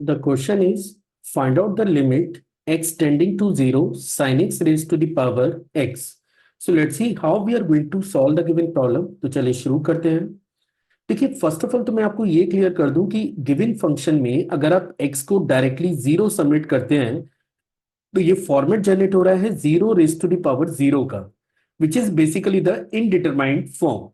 The question is, find out the limit x tending to 0 sin x raised to the power x. So let's see how we are going to solve the given problem. तो चलिए शुरू करते हैं। देखिए, first of all तो मैं आपको ये क्लियर कर दूं कि गिवन फंक्शन में अगर आप x को डायरेक्टली 0 सबमिट करते हैं तो ये फॉर्मेट जनरेट हो रहा है 0 रेज टू द पावर 0 का, which is basically the indeterminate form.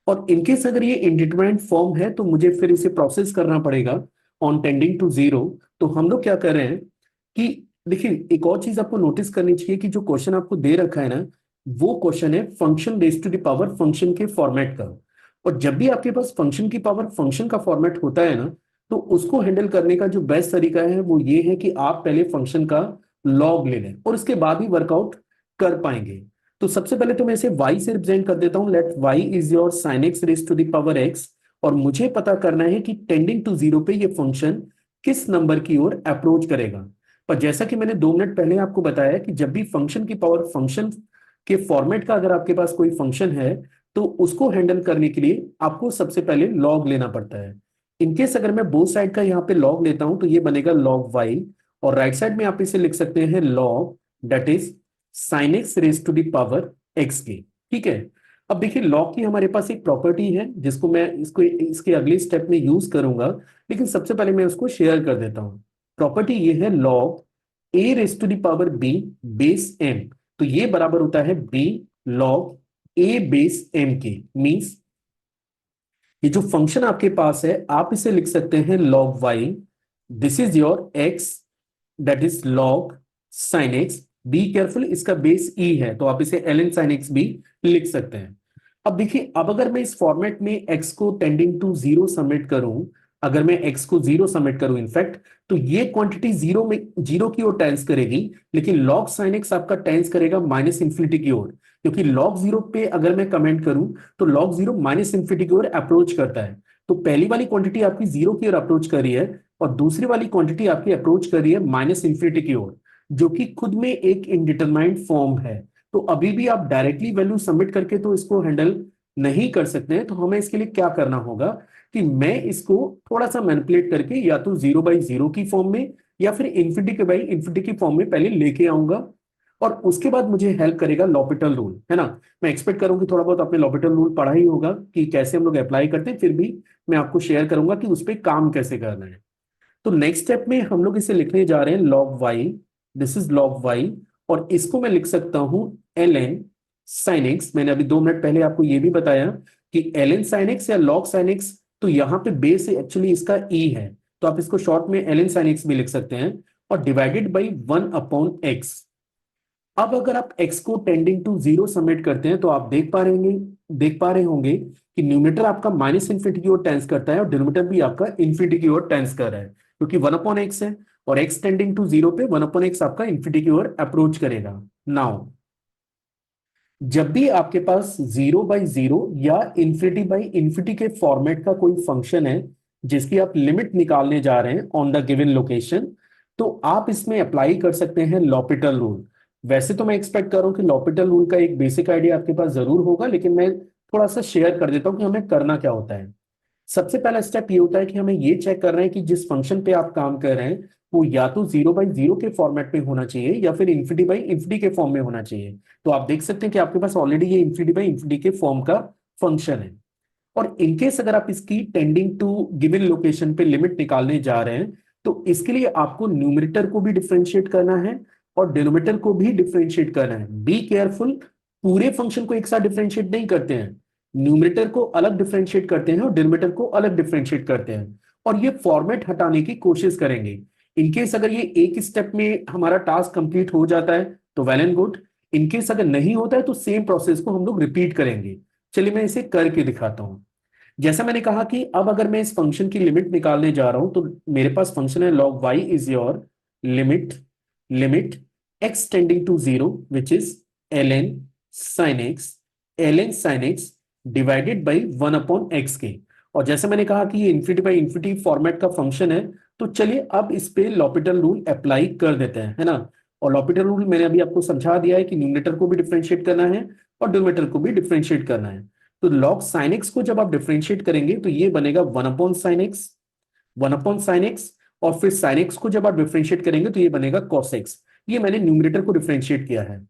और इनकेस अगर ये इनडिटरमाइंड फॉर्म है तो मुझे फिर इसे प्रोसेस करना पड़ेगा ऑन टेंडिंग टू 0। तो हम लोग क्या कर रहे हैं कि देखिए, एक और चीज आपको नोटिस करनी चाहिए कि जो क्वेश्चन आपको दे रखा है ना, वो क्वेश्चन है function raise to the power function के फॉर्मेट का। और जब भी आपके पास फंक्शन की पावर फंक्शन का फॉर्मेट होता है ना, तो उसको हैंडल करने का जो बेस्ट तरीका है वो ये है कि आप पहले फंक्शन का लॉग ले लें और उसके बाद ही वर्कआउट कर पाएंगे। तो सबसे पहले तो मैं इसे y से रिप्रेजेंट कर देता हूं। Let y is your sin x raise to the power x। और मुझे पता करना है कि टेंडिंग टू 0 पे ये फंक्शन किस नंबर की ओर अप्रोच करेगा। पर जैसा कि मैंने 2 मिनट पहले आपको बताया कि जब भी फंक्शन की पावर फंक्शन के फॉर्मेट का अगर आपके पास कोई फंक्शन है तो उसको हैंडल करने के लिए आपको सबसे पहले लॉग लेना पड़ता है। इनकेस अगर मैं बोथ साइड का यहाँ पे लॉग लेता हूं तो ये बनेगा लॉग y, और राइट साइड में आप इसे लिख सकते हैं log that is sin x raise to the power x की। ठीक है। अब देखिए, लॉग की हमारे पास एक प्रॉपर्टी है जिसको मैं इसको इसके अगले स्टेप में यूज करूंगा, लेकिन सबसे पहले मैं उसको शेयर कर देता हूं। प्रॉपर्टी ये है log a raise to the power b base m। तो ये बराबर होता है b log a base m के। मींस ये जो फंक्शन आपके पास है आप इसे लिख सकते हैं log y, this is your x that is log sin x। Be careful, इसका बेस e है तो आप इसे ln sin x भी लिख सकते हैं। अब देखिए, अब अगर मैं इस फॉर्मेट में x को टेंडिंग टू 0 सबमिट करूं, अगर मैं x को 0 सबमिट करूं इनफैक्ट, तो ये क्वांटिटी 0 में 0 की ओर टेंस करेगी, लेकिन log sin x आपका टेंस करेगा माइनस इंफिनिटी की ओर। क्योंकि log 0 पे अगर मैं कमेंट करूं तो log 0 माइनस इंफिनिटी की ओर अप्रोच करता है। तो पहली वाली क्वांटिटी आपकी 0 की ओर अप्रोच कर रही है और दूसरी वाली क्वांटिटी आपकी अप्रोच कर रही है माइनस इंफिनिटी की ओर, जो कि खुद में एक इनडिटरमाइंड फॉर्म है। तो अभी भी आप डायरेक्टली वैल्यू सबमिट करके तो इसको हैंडल नहीं कर सकते हैं। तो हमें इसके लिए क्या करना होगा कि मैं इसको थोड़ा सा मैनिपुलेट करके या तो 0/0 की फॉर्म में या फिर इंफिनिटी के बाई इंफिनिटी की फॉर्म में पहले लेके आऊंगा, और उसके बाद मुझे हेल्प करेगा लॉपिटल रूल, है ना। मैं एक्सपेक्ट करूं कि थोड़ा बहुत आपने लॉपिटल रूल पढ़ा ही होगा कि कैसे हम लोग अप्लाई करते हैं, फिर भी मैं आपको शेयर करूंगा कि उस पर काम कैसे करना है। तो नेक्स्ट स्टेप में हम लोग इसे लिखने जा रहे हैं log y, this is log y। और इसको मैं लिख सकता हूं ln sin x। मैंने अभी 2 मिनट पहले आपको ये भी बताया कि ln sin x या log sin x, तो यहाँ पे बेस एक्चुअली इसका e है, तो आप इसको शॉर्ट में ln sin x भी लिख सकते हैं, और डिवाइडेड बाई 1/x। अब अगर आप x को टेंडिंग टू 0 सबमिट करते हैं तो आप देख पा रहे होंगे कि न्यूमरेटर आपका माइनस इंफिनिटी की ओर टेंस करता है और डिनोमिनेटर भी आपका इंफिनिटी की ओर टेंस कर रहा है, क्योंकि 1/x है और x टेंडिंग टू 0 पे 1/x आपका इंफिनिटी की ओर अप्रोच करेगा। नाउ जब भी आपके पास 0/0 या इंफिनिटी के फॉर्मेट का कोई फंक्शन है जिसकी आप लिमिट निकालने जा रहे हैं ऑन द गिवन लोकेशन, तो आप इसमें अप्लाई कर सकते हैं लॉपिटल रूल। वैसे तो मैं एक्सपेक्ट कर रहा हूं कि लॉपिटल रूल का एक बेसिक आइडिया आपके पास जरूर होगा, लेकिन मैं थोड़ा सा शेयर कर देता हूं कि हमें करना क्या होता है। सबसे पहला स्टेप ये होता है कि हमें ये चेक करना है कि जिस फंक्शन पे आप काम कर रहे हैं वो या तो 0/0 के फॉर्मेट में होना चाहिए या फिर इंफिनिटी के फॉर्म में होना चाहिए। तो आप देख सकते हैं कि आपके पास ऑलरेडी ये इंफिनिटी के फॉर्म का फंक्शन है। और इनकेस अगर आप इसकी टेंडिंग टू गिवन लोकेशन पे लिमिट निकालने जा रहे हैं तो इसके लिए आपको न्यूमरेटर को भी डिफरेंशिएट करना है और डिनोमिनेटर को भी डिफरेंशिएट करना है। बी केयरफुल, पूरे फंक्शन को एक साथ डिफरेंशिएट नहीं करते हैं, न्यूमरेटर को अलग डिफरेंशिएट करते हैं और डिनोमिनेटर को अलग डिफरेंशिएट करते हैं, और ये फॉर्मेट हटाने की कोशिश करेंगे। इनकेस अगर ये एक स्टेप में हमारा टास्क कंप्लीट हो जाता है तो वेल एंड गुड, इनकेस अगर नहीं होता है तो सेम प्रोसेस को हम लोग रिपीट करेंगे। चलिए मैं इसे करके दिखाता हूं। जैसा मैंने कहा कि अब अगर मैं इस फंक्शन की लिमिट निकालने जा रहा हूं तो मेरे पास फंक्शन है log y is your limit limit x tending to 0 which is ln sin x divided by 1/x के। और जैसे मैंने कहा कि ये इंफिनिटी बाई इंफिनिटी फॉर्मेट का फंक्शन है, तो चलिए अब इस पे लॉपिटल रूल अप्लाई कर देते हैं, है ना। और लॉपिटल रूल मैंने अभी आपको समझा दिया है कि न्यूमरेटर को भी डिफरेंशिएट करना है और डिनोमिनेटर को भी डिफरेंशिएट करना है। तो log sin x को जब आप डिफरेंशिएट करेंगे तो ये बनेगा 1/sin x, 1/sin x। और फिर sin x को जब आप डिफरेंशिएट करेंगे तो ये बनेगा cos x। ये मैंने न्यूमरेटर को डिफरेंशिएट किया है।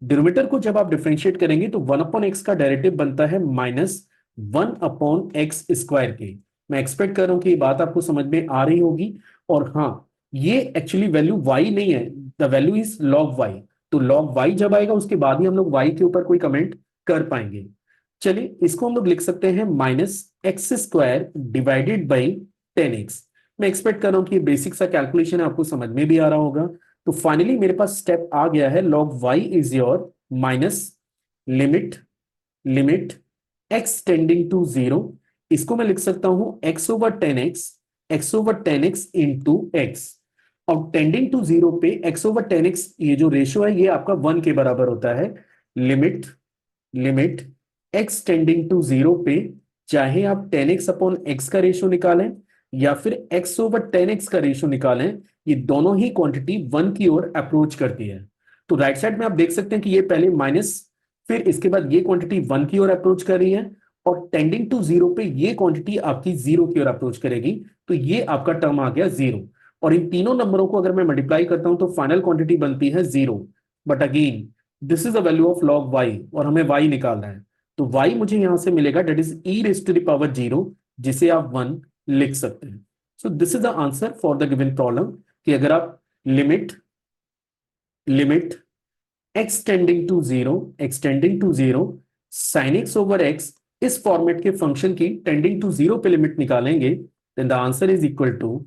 डिनोमिनेटर को जब आप डिफरेंशिएट करेंगे तो 1/x का डेरिवेटिव बनता है -1/x² के। मैं एक्सपेक्ट कर रहा हूं कि ये बात आपको समझ में आ रही होगी। और हाँ, ये एक्चुअली वैल्यू y नहीं है, the value is log y। तो log y जब आएगा उसके बाद ही हम लोग y के ऊपर कोई कमेंट कर पाएंगे। चलिए इसको हम लोग लिख सकते हैं -x² डिवाइडेड बाई 10x। मैं एक्सपेक्ट कर रहा हूं कि ये बेसिक सा कैलकुलेशन है, आपको समझ में भी आ रहा होगा। तो फाइनली मेरे पास स्टेप आ गया है, log y is your minus limit limit x tending to 0। इसको मैं लिख सकता हूं x/10x इंटू x। और टेंडिंग टू 0 पे x/10x ये जो रेशियो है ये आपका 1 के बराबर होता है। Limit limit x tending to 0 पे चाहे आप 10x/x का रेशियो निकालें या फिर x/10x का रेशियो निकालें, ये दोनों ही क्वांटिटी 1 की ओर अप्रोच करती है। तो राइट साइड में आप देख सकते हैं कि ये पहले माइनस, फिर इसके बाद ये क्वांटिटी 1 की ओर अप्रोच कर रही है, और टेंडिंग टू 0 पे ये क्वांटिटी आपकी 0 की ओर अप्रोच करेगी। तो ये आपका टर्म आ गया 0। और इन तीनों नंबरों को अगर मैं मल्टीप्लाई करता हूं तो फाइनल क्वांटिटी बनती है 0। But again this is the value of log y और हमें y निकालना है। तो y मुझे यहां से मिलेगा दैट इज e⁻0, जिसे आप 1 लिख सकते हैं। So this is the answer for the given problem कि अगर आप limit limit x tending to zero sin x/x इस फॉर्मेट के फंक्शन की टेंडिंग टू 0 पे लिमिट निकालेंगे, then the answer is equal to